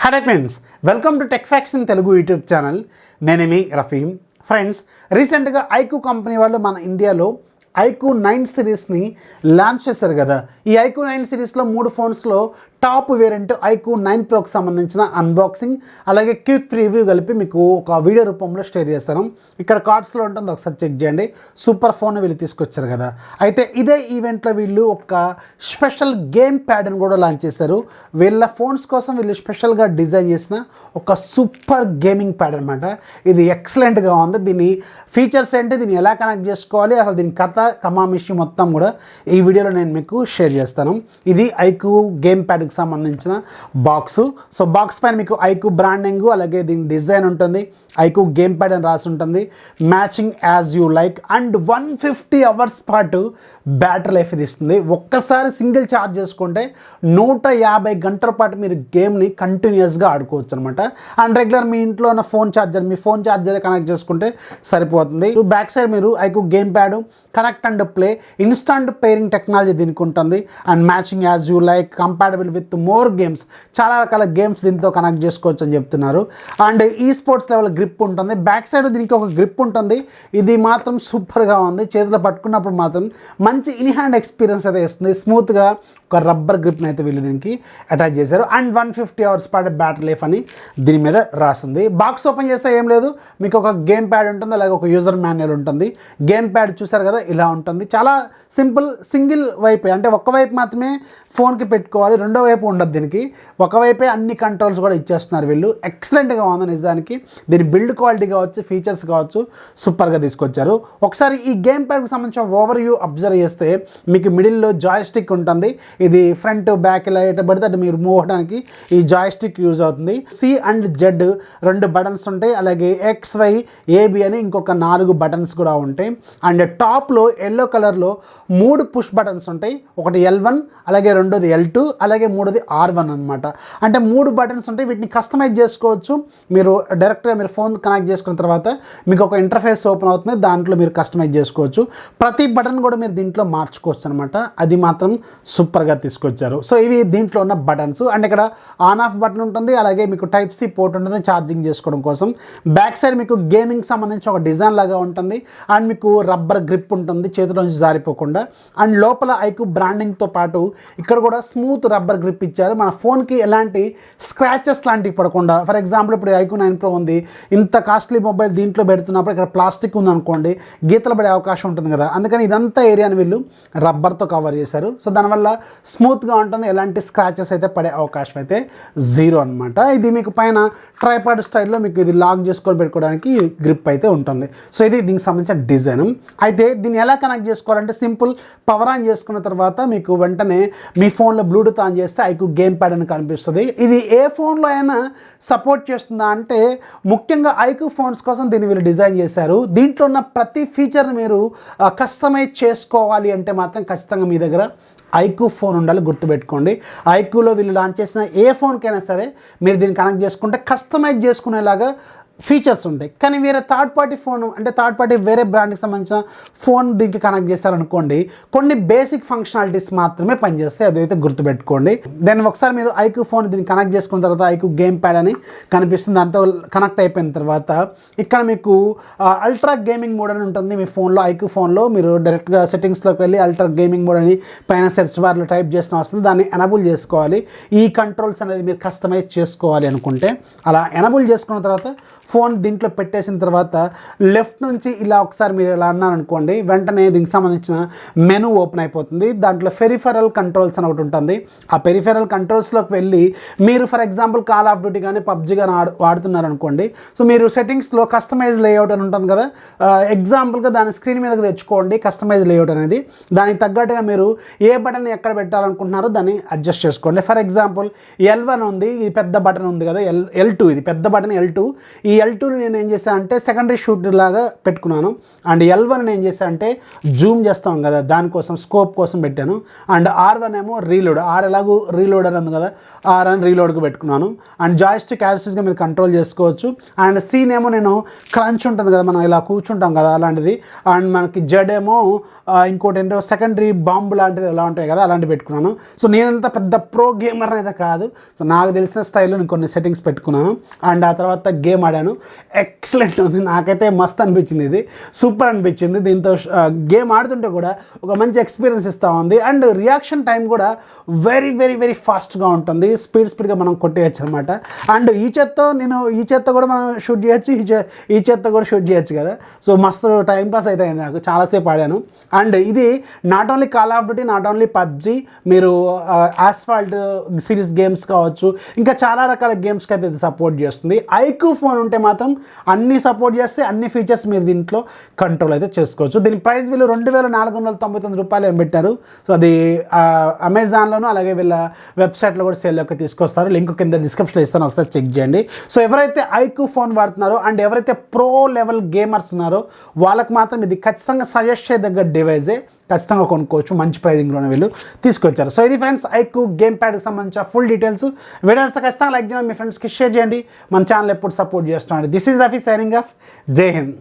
Hi friends, welcome to TechFacts in Telugu YouTube channel. Name TechFactsRafee. Friends, recently iQOO company వాళ్ళు మన ఇండియాలో iQOO 9 సిరీస్ని launch చేశారు కదా. ఈ iQOO 9 సిరీస్లో 3 ఫోన్స్లో టాప్ వేరియంట్ iQOO 9 Proకి సంబంధించిన అన్బాక్సింగ్ అలాగే క్విక్ రివ్యూ కలిపి మీకు ఒక వీడియో రూపంలో షేర్ చేస్తాను. ఇక్కడ కార్డ్స్లో ఉంటుంది, ఒకసారి చెక్ చేయండి. సూపర్ ఫోన్ వీళ్ళు తీసుకొచ్చారు కదా. అయితే ఇదే ఈవెంట్లో వీళ్ళు ఒక స్పెషల్ గేమ్ ప్యాడ్ని కూడా లాంచ్ చేశారు. వీళ్ళ ఫోన్స్ కోసం వీళ్ళు స్పెషల్గా డిజైన్ చేసిన ఒక సూపర్ గేమింగ్ ప్యాడ్ అనమాట. ఇది ఎక్సలెంట్గా ఉంది. దీని ఫీచర్స్ ఏంటి, దీన్ని ఎలా కనెక్ట్ చేసుకోవాలి, అసలు దీని కథ కమామిషి మొత్తం కూడా ఈ వీడియోలో నేను మీకు షేర్ చేస్తాను. ఇది iQOO గేమ్ ప్యాడ్కి సంబంధించిన బాక్సు. సో బాక్స్ పైన మీకు iQOO బ్రాండింగ్ అలాగే దీని డిజైన్ ఉంటుంది, iQOO గేమ్ ప్యాడ్ అని రాసి ఉంటుంది, matching as you like and 150 hours పాటు బ్యాటరీ లైఫ్ ఇది ఇస్తుంది. ఒక్కసారి సింగిల్ ఛార్జ్ చేసుకుంటే 150 గంటల పాటు మీరు గేమ్ని కంటిన్యూస్గా ఆడుకోవచ్చు అనమాట. అండ్ రెగ్యులర్ మీ ఇంట్లో ఉన్న ఫోన్ ఛార్జర్ కనెక్ట్ చేసుకుంటే సరిపోతుంది. బ్యాక్ సైడ్ మీరు iQOO game pad connect and play instant pairing technology దీనికి ఉంటుంది. And matching as you like compatible with more games, చాలా రకాల గేమ్స్ దీంతో కనెక్ట్ చేసుకోవచ్చు అని చెప్తున్నారు. అండ్ ఈ స్పోర్ట్స్ లెవెల్ గ్రిప్ ఉంటుంది. బ్యాక్ సైడ్ దీనికి ఒక గ్రిప్ ఉంటుంది. ఇది మాత్రం సూపర్గా ఉంది. చేతిలో పట్టుకున్నప్పుడు మాత్రం మంచి ఇన్ హ్యాండ్ ఎక్స్పీరియన్స్ అయితే ఇస్తుంది. స్మూత్గా ఒక రబ్బర్ గ్రిప్ని అయితే వీళ్ళు దీనికి అటాచ్ చేశారు. అండ్ 150 అవర్స్ పాటు బ్యాటరీ లైఫ్ అని దీని మీద రాస్తుంది. బాక్స్ ఓపెన్ చేస్తే ఏం లేదు, మీకు ఒక గేమ్ ప్యాడ్ ఉంటుంది, అలాగే ఒక యూజర్ మాన్యువల్ ఉంటుంది. గేమ్ ప్యాడ్ చూసారు కదా, ఇలా ఉంటుంది. చాలా సింపుల్, సింగిల్ వైపే, అంటే ఒకవైపు మాత్రమే ఫోన్కి పెట్టుకోవాలి, రెండో వైపు ఉండదు దీనికి. ఒకవైపే అన్ని కంట్రోల్స్ కూడా ఇచ్చేస్తున్నారు వీళ్ళు. ఎక్సలెంట్గా ఉంది నిజానికి. దీని బిల్డ్ క్వాలిటీ కావచ్చు, ఫీచర్స్ కావచ్చు, సూపర్గా తీసుకొచ్చారు. ఒకసారి ఈ గేమ్ ప్యాడ్కి సంబంధించిన ఓవర్ వ్యూ అబ్జర్వ్ చేస్తే మీకు మిడిల్లో జాయ్ స్టిక్ ఉంటుంది. ఇది ఫ్రంట్ బ్యాక్ ఇలా ఎటు పడితే అటు మీరు మూవ్ అవడానికి ఈ జాయ్ స్టిక్ యూజ్ అవుతుంది. C అండ్ Z 2 బటన్స్ ఉంటాయి, అలాగే XY AB అని ఇంకొక 4 బటన్స్ కూడా ఉంటాయి. అండ్ టాప్లో ఎల్లో కలర్లో 3 పుష్ బటన్స్ ఉంటాయి. ఒకటి L1, అలాగే రెండోది L2, అలాగే మూడోది R1 అనమాట. అంటే 3 బటన్స్ ఉంటాయి. వీటిని కస్టమైజ్ చేసుకోవచ్చు. మీరు డైరెక్ట్గా మీరు ఫోన్ కనెక్ట్ చేసుకున్న తర్వాత మీకు ఒక ఇంటర్ఫేస్ ఓపెన్ అవుతుంది, దాంట్లో మీరు కస్టమైజ్ చేసుకోవచ్చు. ప్రతి బటన్ కూడా మీరు దీంట్లో మార్చుకోవచ్చు అనమాట. అది మాత్రం సూపర్గా తీసుకొచ్చారు. సో ఇవి దీంట్లో ఉన్న బటన్స్. అండ్ ఇక్కడ ఆన్ ఆఫ్ బటన్ ఉంటుంది, అలాగే మీకు Type-C పోర్ట్ ఉంటుంది ఛార్జింగ్ చేసుకోవడం కోసం. బ్యాక్ సైడ్ మీకు గేమింగ్ సంబంధించి ఒక డిజైన్ లాగా ఉంటుంది. అండ్ మీకు రబ్బర్ గ్రిప్ ఉంటుంది, చేతిలోంచి జారిపోకుండా. అండ్ లోపల iQOO బ్రాండింగ్తో పాటు ఇక్కడ కూడా స్మూత్ రబ్బర్ గ్రిప్ ఇచ్చారు. మన ఫోన్కి ఎలాంటి స్క్రాచెస్ లాంటివి పడకుండా. ఫర్ ఎగ్జాంపుల్ ఇప్పుడు iQOO 9 Pro ఉంది, ఇంత కాస్ట్లీ మొబైల్ దీంట్లో పెడుతున్నప్పుడు ఇక్కడ ప్లాస్టిక్ ఉందనుకోండి, గీతలు పడే అవకాశం ఉంటుంది కదా. అందుకని ఇదంతా ఏరియాని వీళ్ళు రబ్బర్తో కవర్ చేశారు. సో దానివల్ల స్మూత్గా ఉంటుంది, ఎలాంటి స్క్రాచెస్ అయితే పడే అవకాశం అయితే 0 అనమాట. ఇది మీకు పైన ట్రైపాడ్ స్టైల్లో మీకు ఇది లాక్ చేసుకొని పెట్టుకోవడానికి గ్రిప్ అయితే ఉంటుంది. సో ఇది దీనికి సంబంధించిన డిజైన్. అయితే దీన్ని ఎలా కనెక్ట్ చేసుకోవాలంటే సింపుల్, పవర్ ఆన్ చేసుకున్న తర్వాత మీకు వెంటనే మీ ఫోన్లో బ్లూటూత్ ఆన్ చేస్తే iQOO గేమ్ ప్యాడ్ అని కనిపిస్తుంది. ఇది ఏ ఫోన్లో అయినా సపోర్ట్ చేస్తుందా అంటే ముఖ్యంగా iQOO ఫోన్స్ కోసం దీన్ని వీళ్ళు డిజైన్ చేశారు. దీంట్లో ఉన్న ప్రతి ఫీచర్ని మీరు కస్టమైజ్ చేసుకోవాలి అంటే మాత్రం ఖచ్చితంగా మీ దగ్గర iQOO ఫోన్ ఉండాలి, గుర్తుపెట్టుకోండి. iQOOలో వీళ్ళు లాంచ్ చేసిన ఏ ఫోన్కైనా సరే మీరు దీన్ని కనెక్ట్ చేసుకుంటే కస్టమైజ్ చేసుకునేలాగా ఫీచర్స్ ఉంటాయి. కానీ వేరే థర్డ్ పార్టీ ఫోన్, అంటే థర్డ్ పార్టీ వేరే బ్రాండ్కి సంబంధించిన ఫోన్ దీనికి కనెక్ట్ చేస్తారనుకోండి, కొన్ని బేసిక్ ఫంక్షనాలిటీస్ మాత్రమే పనిచేస్తాయి. అదైతే గుర్తుపెట్టుకోండి. దెన్ ఒకసారి మీరు iQOO ఫోన్ దీన్ని కనెక్ట్ చేసుకున్న తర్వాత iQOO గేమ్ ప్యాడ్ అని కనిపిస్తుంది. దాంతో కనెక్ట్ అయిపోయిన తర్వాత ఇక్కడ మీకు అల్ట్రా గేమింగ్ మోడ్ అని ఉంటుంది. మీ ఫోన్లో iQOO ఫోన్లో మీరు డైరెక్ట్గా సెట్టింగ్స్లోకి వెళ్ళి అల్ట్రా గేమింగ్ మోడ్ అని పైన సెర్చ్ బార్లో టైప్ చేసిన వస్తుంది. దాన్ని ఎనబుల్ చేసుకోవాలి. ఈ కంట్రోల్స్ అనేది మీరు కస్టమైజ్ చేసుకోవాలి అనుకుంటే అలా ఎనబుల్ చేసుకున్న తర్వాత ఫోన్ దీంట్లో పెట్టేసిన తర్వాత లెఫ్ట్ నుంచి ఇలా ఒకసారి మీరు ఇలా అన్నారనుకోండి, వెంటనే దీనికి సంబంధించిన మెనూ ఓపెన్ అయిపోతుంది. దాంట్లో పెరిఫెరల్ కంట్రోల్స్ అని ఒకటి ఉంటుంది. ఆ పెరిఫెరల్ కంట్రోల్స్లోకి వెళ్ళి మీరు for example call of duty కానీ పబ్జీ కానీ వాడుతున్నారనుకోండి, సో మీరు సెట్టింగ్స్లో కస్టమైజ్ లేఅవుట్ అని ఉంటుంది కదా, ఎగ్జాంపుల్గా దాని స్క్రీన్ మీదకి తెచ్చుకోండి కస్టమైజ్ లేఅవుట్ అనేది. దానికి తగ్గట్టుగా మీరు ఏ బటన్ ఎక్కడ పెట్టాలనుకుంటున్నారో దాన్ని అడ్జస్ట్ చేసుకోండి. ఫర్ ఎగ్జాంపుల్ L1 ఉంది, ఇది పెద్ద బటన్ ఉంది కదా, L2 ఇది పెద్ద బటన్ L2. ఈ ఈ L2ని నేను ఏం చేశాను అంటే సెకండరీ షూట్ లాగా పెట్టుకున్నాను. అండ్ L1 ఏం చేశాను అంటే జూమ్ చేస్తాం కదా, దానికోసం స్కోప్ కోసం పెట్టాను. అండ్ R1 ఏమో రీలోడ్, R ఎలాగో రీలోడ్ అని ఉంది కదా, R అని రీలోడ్కి పెట్టుకున్నాను. అండ్ జాయిస్టిక్ యాక్సెస్గా మీరు కంట్రోల్ చేసుకోవచ్చు. అండ్ సీన్ ఏమో నేను క్రంచ్ ఉంటుంది కదా, మనం ఇలా కూర్చుంటాం కదా అలాంటిది. అండ్ మనకి జెడ్ ఏమో ఇంకోటి ఏంటో సెకండరీ బాంబు లాంటిది ఎలా ఉంటాయి కదా అలాంటివి పెట్టుకున్నాను. సో నేనంత పెద్ద ప్రో గేమర్ అయితే కాదు, సో నాకు తెలిసిన స్టైల్లో నేను కొన్ని సెట్టింగ్స్ పెట్టుకున్నాను. అండ్ ఆ తర్వాత గేమ్ ఆడాను. ఎక్సలెంట్ ఉంది, నాకైతే మస్త్ అనిపించింది, ఇది సూపర్ అనిపించింది. దీంతో గేమ్ ఆడుతుంటే కూడా ఒక మంచి ఎక్స్పీరియన్స్ ఇస్తూ ఉంది. అండ్ రియాక్షన్ టైం కూడా వెరీ వెరీ వెరీ ఫాస్ట్గా ఉంటుంది, స్పీడ్గా మనం కొట్టేయచ్చు అనమాట. అండ్ ఈ చేత్తో కూడా మనం షూట్ చేయొచ్చు, ఈ చేత్తో కూడా షూట్ చేయొచ్చు కదా. సో మస్తు టైం పాస్ అయితే అయింది, నాకు చాలాసేపు ఆడాను. అండ్ ఇది not only call of duty, not only PUBG, మీరు ఆస్ఫాల్ట్ సిరీస్ గేమ్స్ కావచ్చు, ఇంకా చాలా రకాల గేమ్స్కి అయితే ఇది సపోర్ట్ చేస్తుంది. iQOO ఫోన్ ఉంటే మాత్రం అన్నీ సపోర్ట్ చేస్తే అన్ని ఫీచర్స్ మీరు దీంట్లో కంట్రోల్ అయితే చేసుకోవచ్చు. దీని ప్రైస్ వీళ్ళు 2499 రూపాయలు ఏం పెట్టారు. సో అది అమెజాన్లోను అలాగే వీళ్ళ వెబ్సైట్లో కూడా సేల్లోకి తీసుకొస్తారు. లింక్ కింద డిస్క్రిప్షన్లో ఇస్తాను, ఒకసారి చెక్ చేయండి. సో ఎవరైతే iQOO ఫోన్ వాడుతున్నారో అండ్ ఎవరైతే ప్రో లెవెల్ గేమర్స్ ఉన్నారో వాళ్ళకి మాత్రం ఇది ఖచ్చితంగా సజెస్ట్ చేయదగ్గ డివైజే, ఖచ్చితంగా కొనుక్కోవచ్చు. మంచి ప్రైజింగ్లోనే వీళ్ళు తీసుకొచ్చారు. సో ఇది ఫ్రెండ్స్ iQOO గేమ్ప్యాడ్కి సంబంధించిన ఫుల్ డీటెయిల్స్. వీడియోస్ ఖచ్చితంగా లైక్ చేయండి, మీ ఫ్రెండ్స్కి షేర్ చేయండి. మన ఛానల్ ఎప్పుడు సపోర్ట్ చేస్తున్నాం. This is Rafi signing off. జై హింద్.